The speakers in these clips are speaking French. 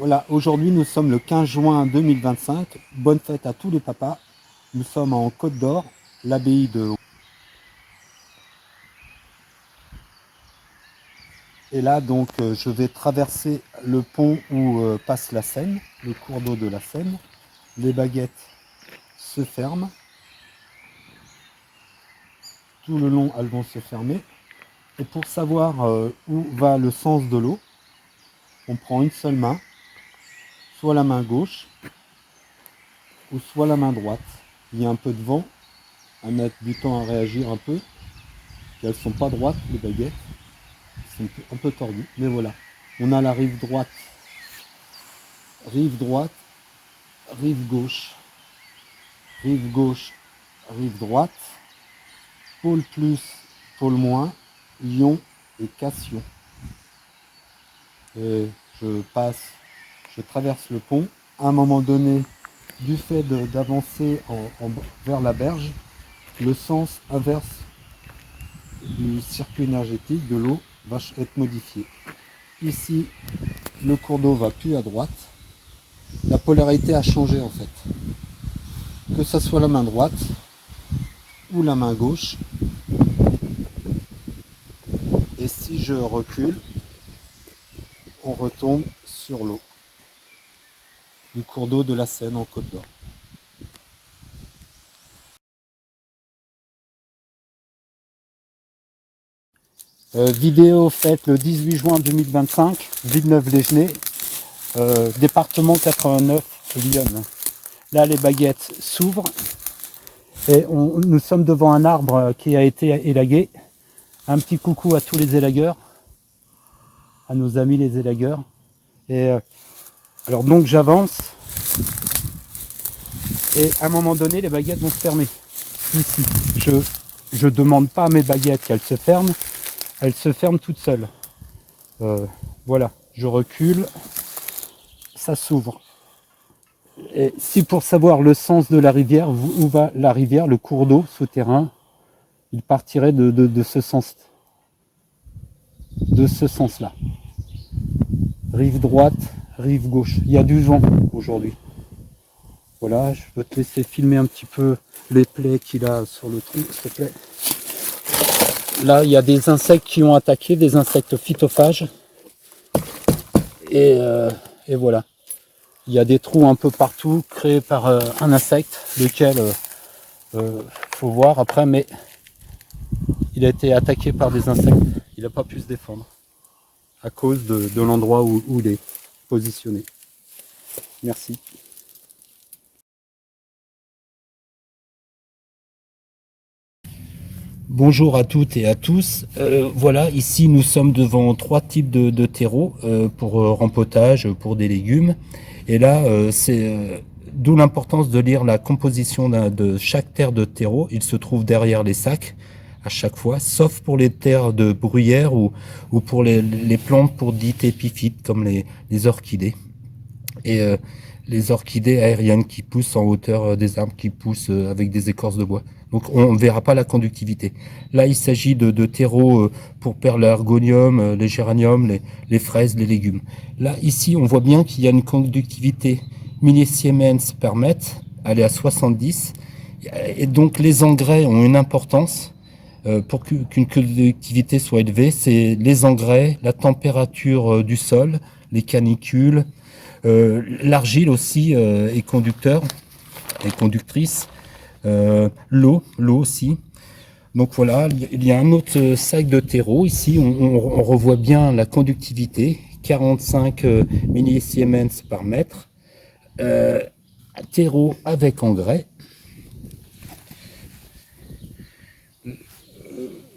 Voilà, aujourd'hui nous sommes le 15 juin 2025. Bonne fête à tous les papas. Nous sommes en Côte d'Or, l'abbaye de... Et là donc je vais traverser le pont où passe la Seine, le cours d'eau de la Seine. Les baguettes se ferment. Tout le long elles vont se fermer. Et pour savoir où va le sens de l'eau, on prend une seule main, soit la main gauche ou soit la main droite. Il y a un peu de vent, à mettre du temps à réagir un peu. Elles ne sont pas droites les baguettes, elles sont un peu tordues, mais voilà. On a la rive droite, rive droite, rive gauche, rive droite, pôle plus, pôle moins, ion et cation. Et je traverse le pont. À un moment donné, du fait d'avancer vers la berge, le sens inverse du circuit énergétique de l'eau va être modifié. Ici, le cours d'eau va plus à droite. La polarité a changé en fait. Que ce soit la main droite ou la main gauche. Et si je recule, on retombe sur l'eau du cours d'eau de la Seine en Côte d'Or. Vidéo faite le 18 juin 2025, Villeneuve-les-Genêts, département 89, Lyon. Là, les baguettes s'ouvrent et nous sommes devant un arbre qui a été élagué. Un petit coucou à tous les élagueurs, à nos amis les élagueurs. Et alors donc j'avance et à un moment donné, les baguettes vont se fermer. Ici, je demande pas à mes baguettes qu'elles se ferment. Elle se ferme toute seule. Voilà, je recule, ça s'ouvre. Et si pour savoir le sens de la rivière, où va la rivière, le cours d'eau souterrain, il partirait de ce sens, de ce sens-là. Rive droite, rive gauche. Il y a du vent aujourd'hui. Voilà, je peux te laisser filmer un petit peu les plaies qu'il a sur le tronc, s'il te plaît. Là, il y a des insectes qui ont attaqué, des insectes phytophages. Et voilà. Il y a des trous un peu partout créés par un insecte, lequel faut voir après, mais il a été attaqué par des insectes. Il n'a pas pu se défendre à cause de l'endroit où il est positionné. Merci. Bonjour à toutes et à tous. Voilà, ici nous sommes devant trois types de terreaux pour rempotage, pour des légumes. Et là, c'est d'où l'importance de lire la composition de chaque terre de terreau. Il se trouve derrière les sacs à chaque fois, sauf pour les terres de bruyère ou pour les plantes pour dites épiphytes comme les orchidées. Et les orchidées aériennes qui poussent en hauteur des arbres qui poussent avec des écorces de bois. Donc on ne verra pas la conductivité. Là, il s'agit de terreaux pour perlargonium, les géraniums, les fraises, les légumes. Là, ici, on voit bien qu'il y a une conductivité millisiemens par mètre, elle est à 70. Et donc les engrais ont une importance pour qu'une conductivité soit élevée. C'est les engrais, la température du sol, les canicules, l'argile aussi est conducteur et conductrice. L'eau aussi. Donc voilà, il y a un autre sac de terreau. Ici, on revoit bien la conductivité, 45 millisiemens par mètre. Terreau avec engrais.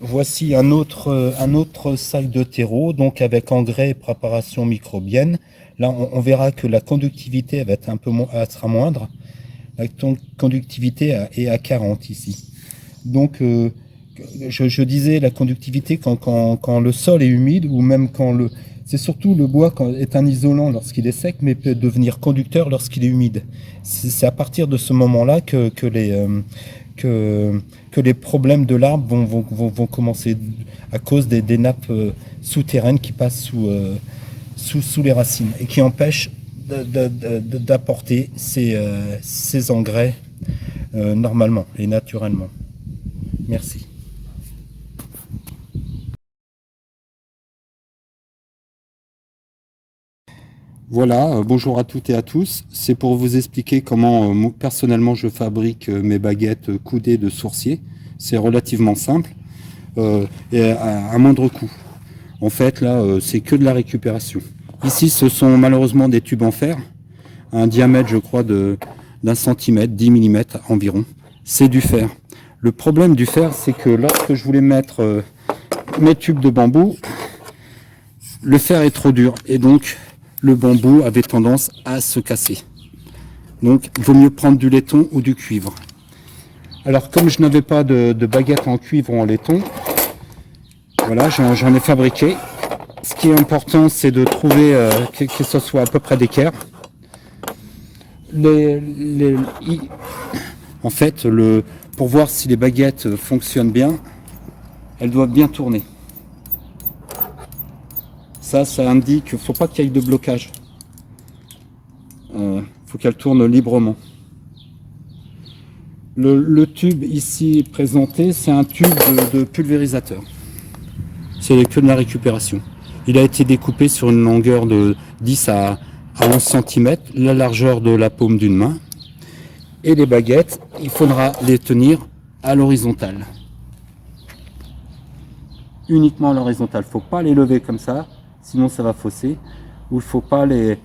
Voici un autre sac de terreau, donc avec engrais et préparation microbienne. Là, on verra que la conductivité va être elle sera moindre. La conductivité est à 40 ici. Donc, je disais la conductivité quand le sol est humide ou même c'est surtout le bois est un isolant lorsqu'il est sec, mais peut devenir conducteur lorsqu'il est humide. C'est à partir de ce moment-là que les problèmes de l'arbre vont commencer à cause des nappes souterraines qui passent sous les racines et qui empêchent d'apporter ces engrais normalement et naturellement. Merci. Voilà, bonjour à toutes et à tous. C'est pour vous expliquer comment personnellement je fabrique mes baguettes coudées de sourcier. C'est relativement simple et à moindre coût. En fait, là, c'est que de la récupération. Ici, ce sont malheureusement des tubes en fer, un diamètre, je crois, d'un centimètre, 10 mm environ. C'est du fer. Le problème du fer, c'est que lorsque je voulais mettre mes tubes de bambou, le fer est trop dur et donc le bambou avait tendance à se casser. Donc, il vaut mieux prendre du laiton ou du cuivre. Alors, comme je n'avais pas de baguette en cuivre ou en laiton, voilà, j'en ai fabriqué. Ce qui est important, c'est de trouver que ce soit à peu près d'équerre. En fait, pour voir si les baguettes fonctionnent bien, elles doivent bien tourner. Ça indique qu'il ne faut pas qu'il y ait de blocage. Il faut qu'elles tournent librement. Le tube ici présenté, c'est un tube de pulvérisateur. C'est que de la récupération. Il a été découpé sur une longueur de 10 à 11 cm, la largeur de la paume d'une main. Et les baguettes, il faudra les tenir à l'horizontale. Uniquement à l'horizontale. Il ne faut pas les lever comme ça, sinon ça va fausser. Ou il ne faut pas les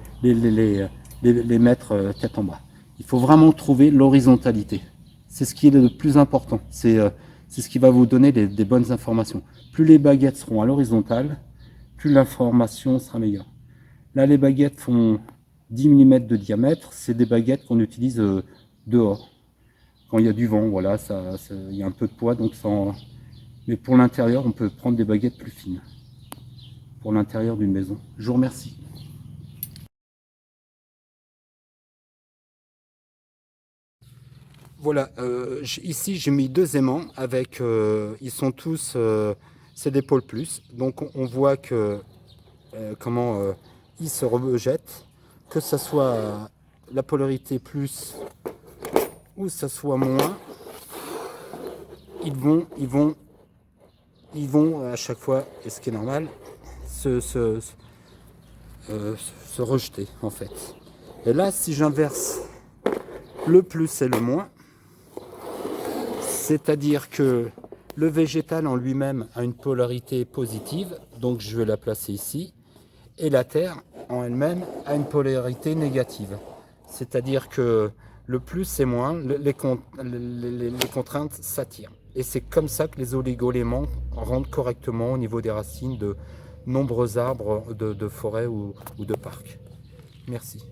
mettre tête en bas. Il faut vraiment trouver l'horizontalité. C'est ce qui est le plus important. C'est ce qui va vous donner des bonnes informations. Plus les baguettes seront à l'horizontale, plus l'information sera meilleure. Là, les baguettes font 10 mm de diamètre. C'est des baguettes qu'on utilise dehors. Quand il y a du vent, voilà, il y a un peu de poids. Donc mais pour l'intérieur, on peut prendre des baguettes plus fines. Pour l'intérieur d'une maison. Je vous remercie. Voilà, ici j'ai mis 2 aimants avec, ils sont tous, c'est des pôles plus, donc on voit que ils se rejettent, que ce soit la polarité plus ou ça soit moins, ils vont à chaque fois, et ce qui est normal, se rejeter en fait. Et là, si j'inverse le plus et le moins, c'est-à-dire que le végétal en lui-même a une polarité positive, donc je vais la placer ici, et la terre en elle-même a une polarité négative. C'est-à-dire que le plus et moins, les contraintes s'attirent. Et c'est comme ça que les oligoéléments rentrent correctement au niveau des racines de nombreux arbres de forêt ou de parcs. Merci.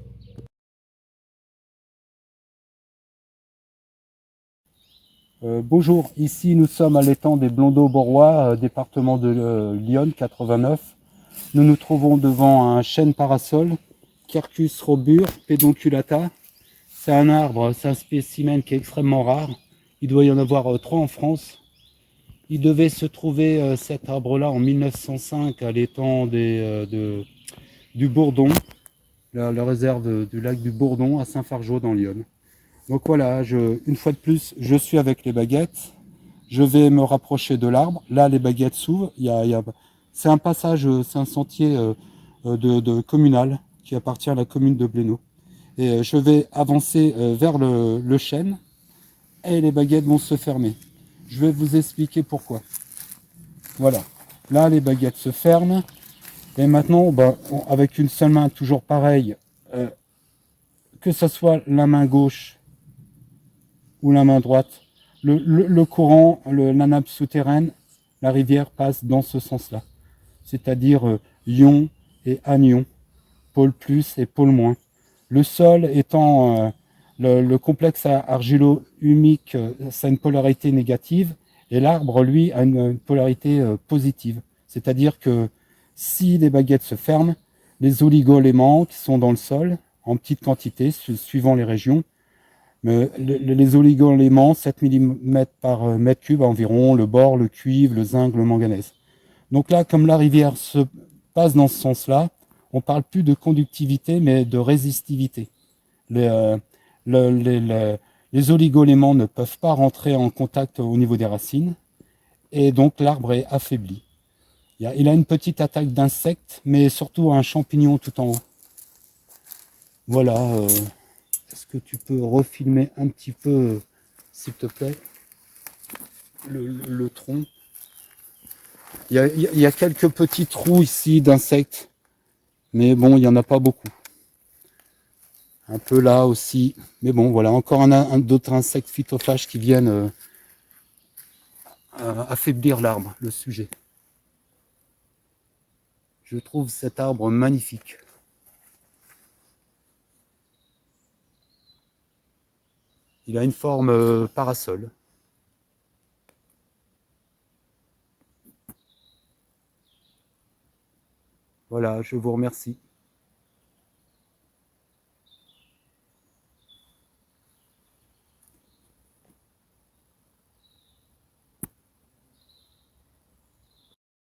Bonjour, ici nous sommes à l'étang des Blondeaux-Borrois, département de l'Yonne 89. Nous nous trouvons devant un chêne parasol, Quercus robur pedunculata. C'est un arbre, c'est un spécimen qui est extrêmement rare. Il doit y en avoir 3 en France. Il devait se trouver cet arbre-là en 1905 à l'étang du Bourdon, la réserve du lac du Bourdon à Saint-Fargeau dans l'Yonne. Donc voilà, une fois de plus, je suis avec les baguettes. Je vais me rapprocher de l'arbre. Là, les baguettes s'ouvrent. C'est un passage, c'est un sentier communal qui appartient à la commune de Blénaud. Et je vais avancer vers le chêne et les baguettes vont se fermer. Je vais vous expliquer pourquoi. Voilà. Là, les baguettes se ferment. Et maintenant, avec une seule main, toujours pareil, que ce soit la main gauche ou la main droite, le courant, la nappe souterraine, la rivière passe dans ce sens-là. C'est-à-dire ion et anion, pôle plus et pôle moins. Le sol étant le complexe argilo-humique, ça a une polarité négative, et l'arbre, lui, a une polarité positive. C'est-à-dire que si les baguettes se ferment, les oligoéléments qui sont dans le sol, en petite quantité, suivant les régions, les oligoéléments, 7 mm par mètre cube environ, le bore, le cuivre, le zinc, le manganèse. Donc là, comme la rivière se passe dans ce sens-là, on parle plus de conductivité, mais de résistivité. Les, le- les oligoéléments ne peuvent pas rentrer en contact au niveau des racines, et donc l'arbre est affaibli. Il a une petite attaque d'insectes, mais surtout un champignon tout en haut. Voilà. Est-ce que tu peux refilmer un petit peu, s'il te plaît, le tronc? Il y a quelques petits trous ici d'insectes, mais bon, il n'y en a pas beaucoup. Un peu là aussi. Mais bon, voilà, encore d'autres insectes phytophages qui viennent affaiblir l'arbre, le sujet. Je trouve cet arbre magnifique. Il a une forme parasol. Voilà, je vous remercie.